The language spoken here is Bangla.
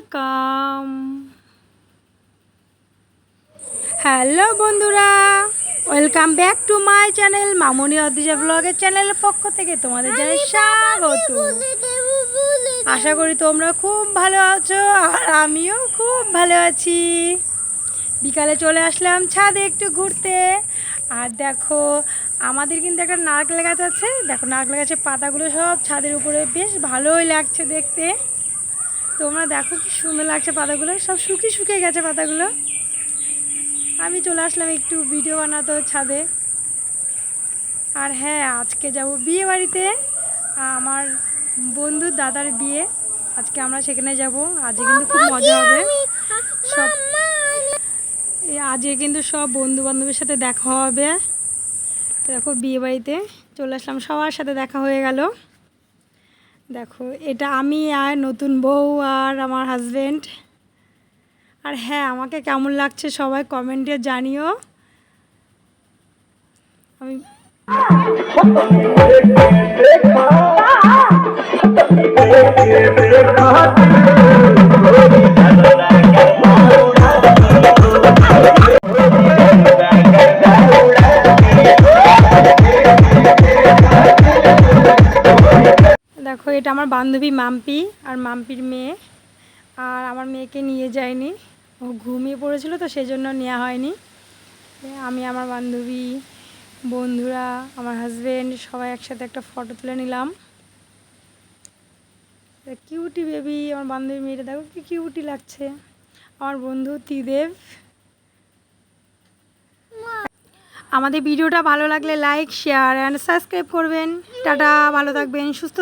ওয়েলকাম। হ্যালো বন্ধুরা, welcome back to my channel Mamoni Adrija ব্লগের চ্যানেলের পক্ষ থেকে তোমাদের জানাই স্বাগত। আশা করি তোমরা খুব ভালো আছো আর আমিও খুব ভালো আছি। বিকালে চলে আসলাম ছাদে একটু ঘুরতে। আর দেখো আমাদের কিন্তু একটা নারকেল গাছ আছে, দেখো নারকেল গাছের পাতাগুলো সব ছাদের উপরে, বেশ ভালোই লাগছে দেখতে। তোমরা দেখো কি সুন্দর লাগছে, পাতাগুলো সব শুকিয়ে গেছে পাতাগুলো। আমি চলে আসলাম একটু ভিডিও বানাতে ছাদে। আর হ্যাঁ, আজকে যাব বিয়ে বাড়িতে, আমার বন্ধুর দাদার বিয়ে। আজকে আমরা সেখানে যাব। আজকে কিন্তু খুব মজা হবে। সব আজকে কিন্তু সব বন্ধু বান্ধবের সাথে দেখা হবে। দেখো বিয়ে বাড়িতে চলে আসলাম, সবার সাথে দেখা হয়ে গেল। দেখো এটা আমি আর নতুন বউ আর আমার হাজব্যান্ড। আর হ্যাঁ, আমাকে কেমন লাগছে সবাই কমেন্টে জানিও। আমি দেখো এটা আমার বান্ধবী মাম্পি আর মাম্পির মেয়ে। আর আমার মেয়েকে নিয়ে যায়নি, ও ঘুমিয়ে পড়েছিল, তো সেই জন্য নেওয়া হয়নি। আমি, আমার বান্ধবী, বন্ধুরা, আমার হাজব্যান্ড সবাই একসাথে একটা ফটো তুলে নিলাম। কিউটি বেবি, আমার বান্ধবী মেয়েটা দেখো কি কিউটি লাগছে। আমার বন্ধু ত্রিদেব। আমাদের ভিডিওটা ভালো লাগলে লাইক, শেয়ার অ্যান্ড সাবস্ক্রাইব করবেন। টাটা, ভালো থাকবেন, সুস্থ